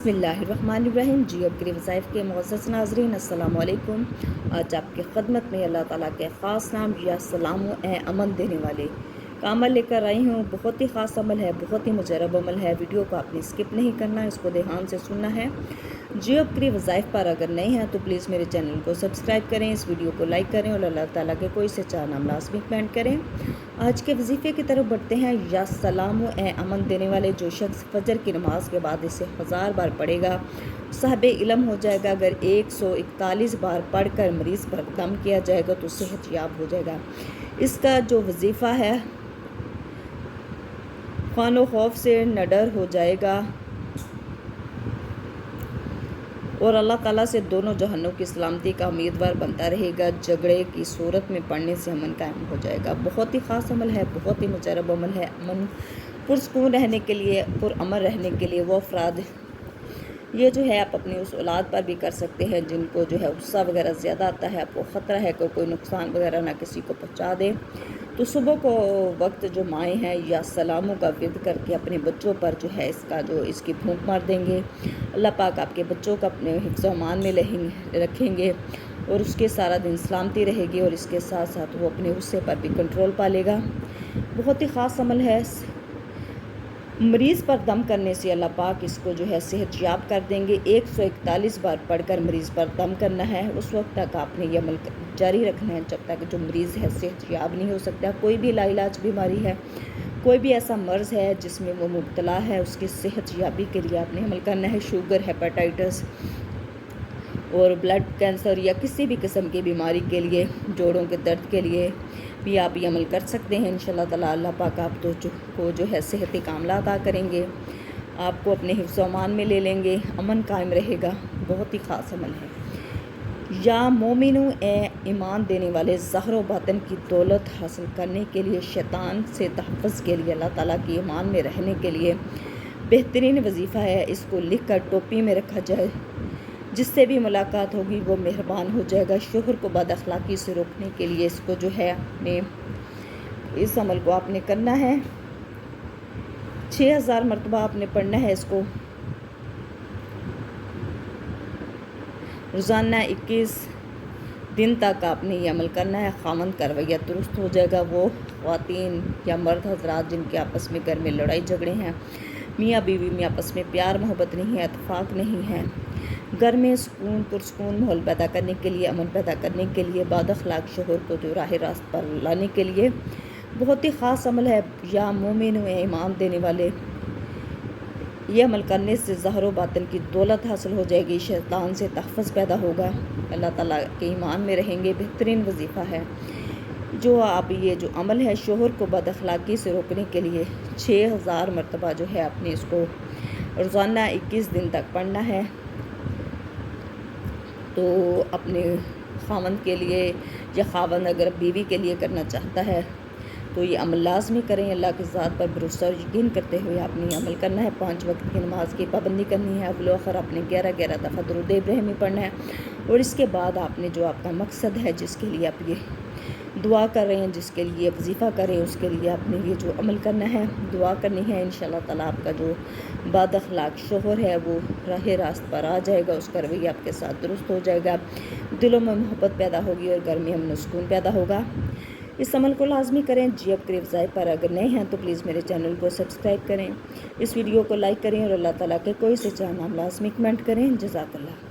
बिस्मिल्लाहिर्रहमानिर्रहीम। जियो के वज़ाइफ के मुअज़्ज़ज़ नाज़रीन, अस्सलामु अलैकुम। आज आपकी खदमत में अल्लाह ताला के ख़ास नाम या सलाम ए अमन देने वाले का अमल लेकर आई हूँ। बहुत ही ख़ास अमल है, बहुत ही मुजरब अमल है। वीडियो को आपने स्किप नहीं करना, इसको ध्यान से सुनना है। जियो के वज़ाइफ पर अगर नए हैं तो प्लीज़ मेरे चैनल को सब्सक्राइब करें, इस वीडियो को लाइक करें और अल्लाह ताला के कोई से चार नाम लाज़मी कमेंट करें। आज के वजीफ़े की तरफ बढ़ते हैं। या सलाम ए अमन देने वाले जो शख्स फजर की नमाज के बाद इसे 1000 बार पढ़ेगा साहिब इल्म हो जाएगा। अगर 141 बार पढ़कर मरीज़ पर दम किया जाएगा तो सेहत याब हो जाएगा। इसका जो वजीफ़ा है, ख़ानो खौफ से निडर हो जाएगा और अल्लाह ताला से दोनों जहन्नों की सलामती का उम्मीदवार बनता रहेगा। झगड़े की सूरत में पढ़ने से अमन कायम हो जाएगा। बहुत ही ख़ास अमल है, बहुत ही मुजरब अमल है। अमन पुरसकून रहने के लिए, पुरअमन रहने के लिए वो अफराद ये जो है आप अपनी उस औलाद पर भी कर सकते हैं जिनको जो है गुस्सा वगैरह ज़्यादा आता है, आपको ख़तरा है कि कोई नुकसान वगैरह ना किसी को पहुंचा दे, तो सुबह को वक्त जो माएँ हैं या सलामों का विद करके अपने बच्चों पर जो है इसकी फूंक मार देंगे। अल्लाह पाक आपके बच्चों को अपने हिफ्ज़ व अमान में रखेंगे और उसके सारा दिन सलामती रहेगी और इसके साथ साथ वो अपने गुस्से पर भी कंट्रोल पा लेगा। बहुत ही ख़ास अमल है। मरीज़ पर दम करने से अल्लाह पाक इसको जो है सेहत याब कर देंगे। 141 बार पढ़कर मरीज़ पर दम करना है। उस वक्त तक आपने ये अमल जारी रखना है जब तक जो मरीज़ है सेहत याब नहीं हो सकता। कोई भी लाइलाज बीमारी है, कोई भी ऐसा मर्ज़ है जिसमें वो मुब्तला है, उसकी सेहत याबी के लिए आपने अमल करना है। शुगर, हेपेटाइटिस और ब्लड कैंसर या किसी भी किस्म की बीमारी के लिए, जोड़ों के दर्द के लिए भी आप ये अमल कर सकते हैं। इंशाल्लाह ताला अल्लाह पाक आप को जो है सेहत कामला अता करेंगे, आपको अपने हिफ्ज़ व अमान में ले लेंगे, अमन कायम रहेगा। बहुत ही ख़ास अमल है। या मोमिनू ए ईमान देने वाले ज़ाहिर व बातिन की दौलत हासिल करने के लिए, शैतान से तहफ़्फ़ुज़ के लिए, अल्लाह ताला की ईमान में रहने के लिए बेहतरीन वजीफ़ा है। इसको लिख कर टोपी में रखा जाए, जिससे भी मुलाकात होगी वो मेहरबान हो जाएगा। शोहर को बद अखलाक़ी से रोकने के लिए इसको जो है इस अमल को आपने करना है। 6000 मरतबा आपने पढ़ना है इसको। रोज़ाना 21 दिन तक आपने ये अमल करना है। ख़ावंद का रवैया दुरुस्त हो जाएगा। वो ख़वातीन या मर्द हज़रात जिनके आपस में घर में लड़ाई झगड़े हैं, मियाँ बीवी में आपस में प्यार मोहब्बत नहीं है, इत्तेफाक नहीं है, घर में सुकून पुरसकून माहौल पैदा करने के लिए, अमन पैदा करने के लिए, बाद अखलाक शोहर को जो राह रास्त पर लाने के लिए बहुत ही ख़ास अमल है। या मोमिन ईमान देने वाले ये अमल करने से ज़ाहिर व बातिन की दौलत हासिल हो जाएगी, शैतान से तहफ़्फ़ुज़ पैदा होगा, अल्लाह ताला के ईमान में रहेंगे। बेहतरीन वजीफ़ा है जो आप ये जो अमल है शोहर को बद अखलाक़ी से रोकने के लिए 6000 मरतबा जो है आपने इसको रोज़ाना 21 दिन तक पढ़ना है। तो अपने ख़ावंद के लिए या ख़ावंद अगर बीवी के लिए करना चाहता है तो ये अमल लाजमी करें। अल्लाह की ज़ात पर भरोसा और यकीन करते हुए आपने ये अमल करना है। 5 वक्त की नमाज की पाबंदी करनी है। अव्वल आखिर आपने 11 दफ़ा दुरूद इब्राहिमी पढ़ना है और इसके बाद आपने जो आपका मकसद है, जिसके लिए आप ये दुआ कर रहे हैं, जिसके लिए वजीफ़ा करें, उसके लिए आपने ये जो अमल करना है, दुआ करनी है। इंशाल्लाह ताला आपका जो बाद अखलाक शोहर है वो राह रास्त पर आ जाएगा, उसका रवैया आपके साथ दुरुस्त हो जाएगा, दिलों में मोहब्बत पैदा होगी और घर में अमन सुकून पैदा होगा। इस अमल को लाजमी करें। जियो के वज़ाइफ पर अगर नए हैं तो प्लीज़ मेरे चैनल को सब्सक्राइब करें, इस वीडियो को लाइक करें और अल्लाह ताला के कोई से चार नाम लाजमी कमेंट करें। जज़ाकल्लाह।